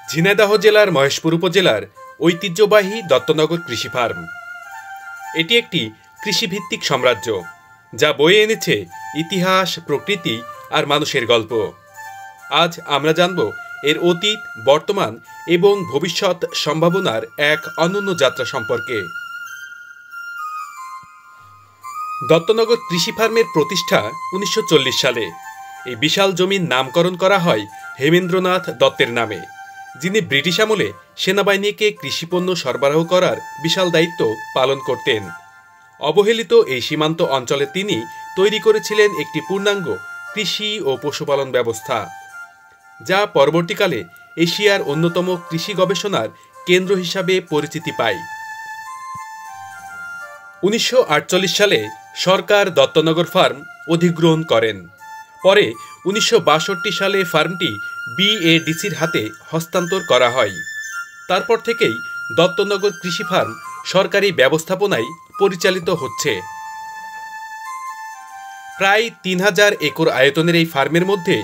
ঝিনাইদহ জেলার মহেশপুর উপজেলার ঐতিহ্যবাহী দত্তনগর কৃষি ফার্ম। এটি একটি কৃষিভিত্তিক সাম্রাজ্য, যা বয়ে এনেছে ইতিহাস, প্রকৃতি আর মানুষের গল্প। আজ আমরা জানব এর অতীত, বর্তমান এবং ভবিষ্যৎ সম্ভাবনার এক অনন্য যাত্রা সম্পর্কে। দত্তনগর কৃষি ফার্মের প্রতিষ্ঠা 1940 সালে। এই বিশাল জমির নামকরণ করা হয় হেমেন্দ্রনাথ দত্তের নামে, যিনি ব্রিটিশ আমলে সেনাবাহিনীকে কৃষিপণ্য সরবরাহ করার বিশাল দায়িত্ব পালন করতেন। অবহেলিত এই সীমান্ত অঞ্চলে তিনি তৈরি করেছিলেন একটি পূর্ণাঙ্গ কৃষি ও পশুপালন ব্যবস্থা, যা পরবর্তীকালে এশিয়ার অন্যতম কৃষি গবেষণার কেন্দ্র হিসাবে পরিচিতি পায়। 1948 সালে সরকার দত্তনগর ফার্ম অধিগ্রহণ করেন। পরে 1962 সালে ফার্মটি বিএডিসির হাতে হস্তান্তর করা হয়। তারপর থেকেই দত্তনগর কৃষি ফার্ম সরকারি ব্যবস্থাপনায় পরিচালিত হচ্ছে। প্রায় 3000 একর আয়তনের এই ফার্মের মধ্যে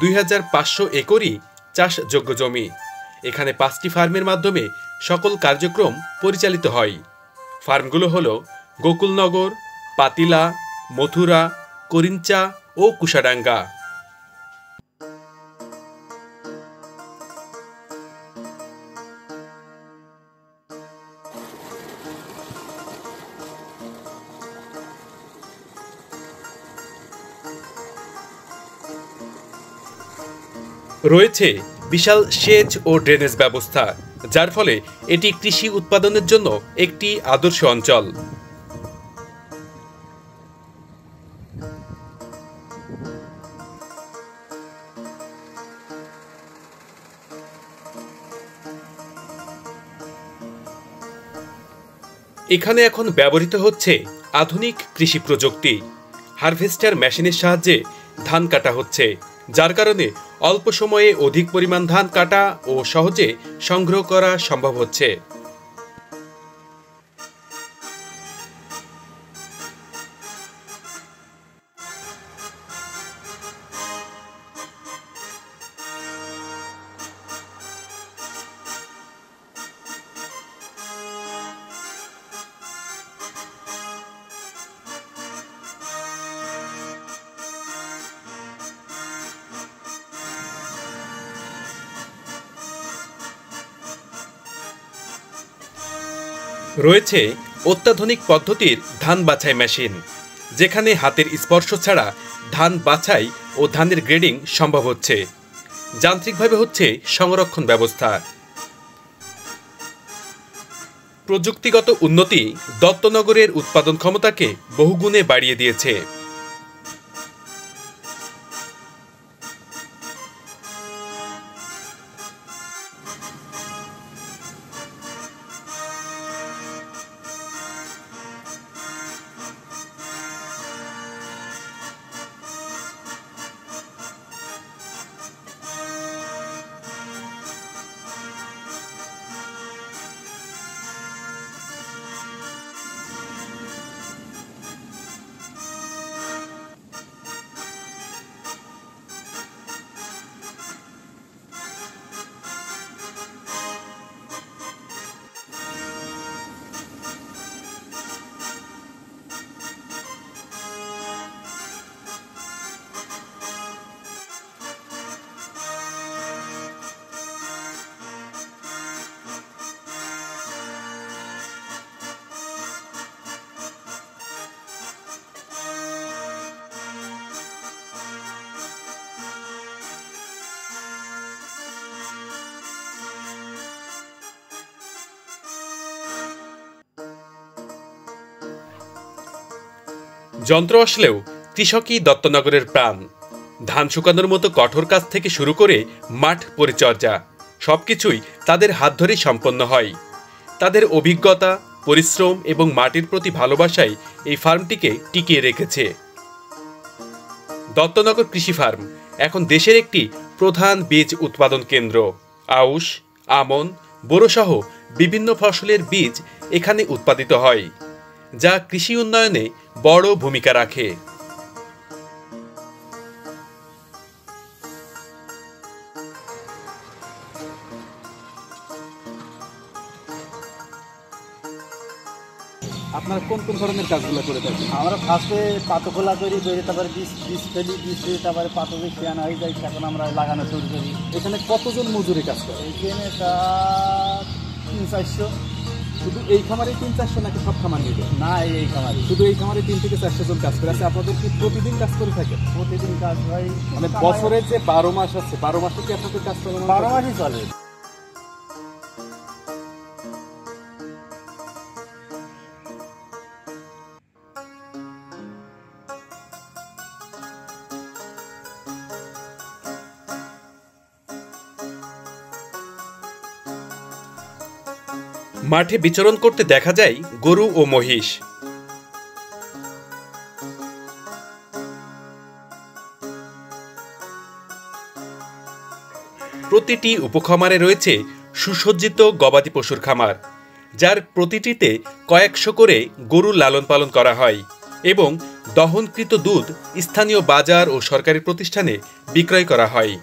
2500 একরই চাষযোগ্য জমি। এখানে 5টি ফার্মের মাধ্যমে সকল কার্যক্রম পরিচালিত হয়। ফার্মগুলো হলো গোকুলনগর, পাতিলা, মথুরা, করিঞ্চা ও কুশাডাঙ্গা। রয়েছে বিশাল সেচ ও ড্রেনেজ ব্যবস্থা, যার ফলে এটি কৃষি উৎপাদনের জন্য একটি আদর্শ অঞ্চল। এখানে এখন ব্যবহৃত হচ্ছে আধুনিক কৃষি প্রযুক্তি। হারভেস্টার মেশিনের সাহায্যে ধান কাটা হচ্ছে, যার কারণে অল্প সময়ে অধিক পরিমাণ ধান কাটা ও সহজে সংগ্রহ করা সম্ভব হচ্ছে। রয়েছে অত্যাধুনিক পদ্ধতির ধান বাছাই মেশিন, যেখানে হাতের স্পর্শ ছাড়া ধান বাছাই ও ধানের গ্রেডিং সম্ভব হচ্ছে। যান্ত্রিকভাবে হচ্ছে সংরক্ষণ ব্যবস্থা। প্রযুক্তিগত উন্নতি দত্তনগরের উৎপাদন ক্ষমতাকে বহুগুণে বাড়িয়ে দিয়েছে। যন্ত্র আসলেও কৃষকই দত্তনগরের প্রাণ। ধান শুকানোর মতো কঠোর কাজ থেকে শুরু করে মাঠ পরিচর্যা, সবকিছুই তাদের হাত ধরেই সম্পন্ন হয়। তাদের অভিজ্ঞতা, পরিশ্রম এবং মাটির প্রতি ভালোবাসাই এই ফার্মটিকে টিকিয়ে রেখেছে। দত্তনগর কৃষি ফার্ম এখন দেশের একটি প্রধান বীজ উৎপাদন কেন্দ্র। আউশ, আমন, বোরো সহ বিভিন্ন ফসলের বীজ এখানে উৎপাদিত হয়, যা কৃষি উন্নয়নে বড় ভূমিকা রাখে। আপনারা কোন কোন ধরনের কাজগুলো করে থাকেন? আমরা ফার্স্টে পাতো খোলা করি, তারপরে বীজ ফেলি, বীজ ফেলি তারপরে পাতো দিয়ে খেয়ে আনা হয়ে যায়, এখন আমরা লাগানো শুরু করি। এখানে কতজন মজুরি কাজ করে? এইখানে তা 300-400। শুধু এই খামারে 300-400 নাকি সব খামার মিলে? না, এই খামারে শুধু এই খামারে 3 থেকে 400 জন কাজ করে আছে। আপনাদের কি প্রতিদিন কাজ করে থাকে? প্রতিদিন কাজ হয়, মানে বছরে যে 12 মাস আছে, 12 মাসে কি আপনাদের কাজ চলে? 12 মাসই চলে। মাঠে বিচরণ করতে দেখা যায় গরু ও মহিষ। প্রতিটি উপখামারে রয়েছে সুসজ্জিত গবাদি পশুর খামার, যার প্রতিটিতে কয়েকশো করে গরু লালন পালন করা হয় এবং দহনকৃত দুধ স্থানীয় বাজার ও সরকারি প্রতিষ্ঠানে বিক্রয় করা হয়।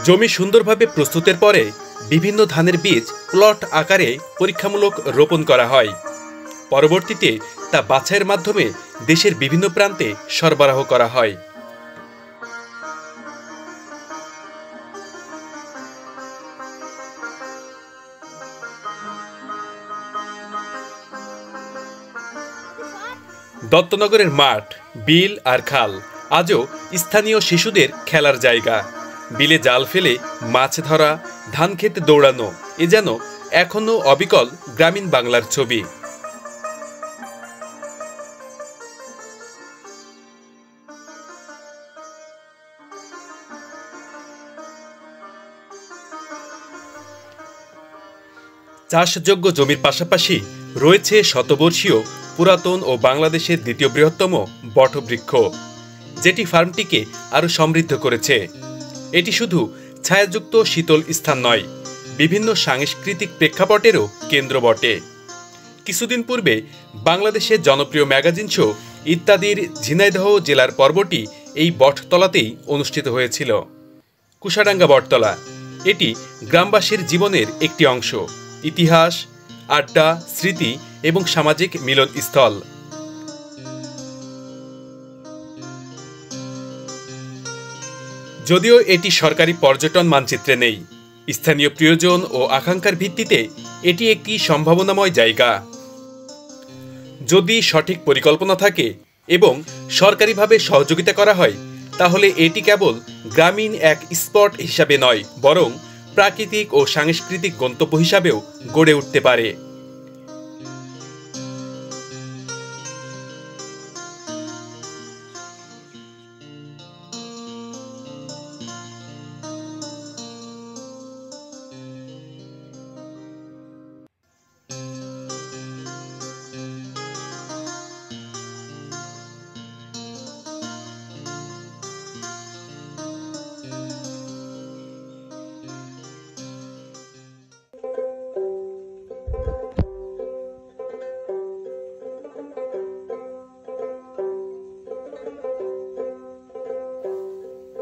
জমি সুন্দরভাবে প্রস্তুতের পরে বিভিন্ন ধানের বীজ প্লট আকারে পরীক্ষামূলক রোপণ করা হয়। পরবর্তীতে তা বাছাইয়ের মাধ্যমে দেশের বিভিন্ন প্রান্তে সরবরাহ করা হয়। দত্তনগরের মাঠ, বিল আর খাল আজও স্থানীয় শিশুদের খেলার জায়গা। বিলে জাল ফেলে মাছ ধরা, ধান খেতে দৌড়ানো, এ যেন এখনো অবিকল গ্রামীণ বাংলার ছবি। চাষযোগ্য জমির পাশাপাশি রয়েছে শতবর্ষীয় পুরাতন ও বাংলাদেশের দ্বিতীয় বৃহত্তম বটবৃক্ষ, যেটি ফার্মটিকে আরও সমৃদ্ধ করেছে। এটি শুধু ছায়াযুক্ত শীতল স্থান নয়, বিভিন্ন সাংস্কৃতিক প্রেক্ষাপটেরও কেন্দ্র বটে। কিছুদিন পূর্বে বাংলাদেশের জনপ্রিয় ম্যাগাজিন শো ইত্যাদির ঝিনাইদহ জেলার পর্বটি এই বটতলাতেই অনুষ্ঠিত হয়েছিল। কুশাডাঙ্গা বটতলা এটি গ্রামবাসীর জীবনের একটি অংশ, ইতিহাস, আড্ডা, স্মৃতি এবং সামাজিক মিলনস্থল। যদিও এটি সরকারি পর্যটন মানচিত্রে নেই, স্থানীয় প্রিয়জন ও আকাঙ্ক্ষার ভিত্তিতে এটি একটি সম্ভাবনাময় জায়গা। যদি সঠিক পরিকল্পনা থাকে এবং সরকারিভাবে সহযোগিতা করা হয়, তাহলে এটি কেবল গ্রামীণ এক স্পট হিসাবে নয়, বরং প্রাকৃতিক ও সাংস্কৃতিক গন্তব্য হিসাবেও গড়ে উঠতে পারে।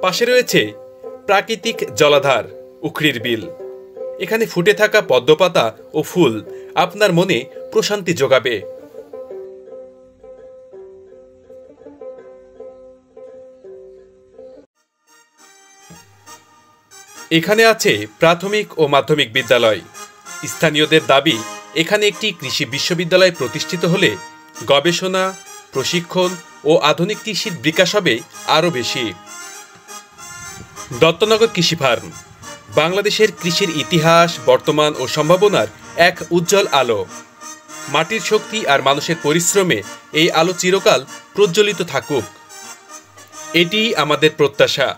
পাশে রয়েছে প্রাকৃতিক জলাধার উখরির বিল। এখানে ফুটে থাকা পদ্মপাতা ও ফুল আপনার মনে প্রশান্তি যোগাবে। এখানে আছে প্রাথমিক ও মাধ্যমিক বিদ্যালয়। স্থানীয়দের দাবি, এখানে একটি কৃষি বিশ্ববিদ্যালয় প্রতিষ্ঠিত হলে গবেষণা, প্রশিক্ষণ ও আধুনিক কৃষির বিকাশ হবে আরও বেশি। দত্তনগর কৃষি ফার্ম বাংলাদেশের কৃষির ইতিহাস, বর্তমান ও সম্ভাবনার এক উজ্জ্বল আলো। মাটির শক্তি আর মানুষের পরিশ্রমে এই আলো চিরকাল প্রজ্বলিত থাকুক, এটি আমাদের প্রত্যাশা।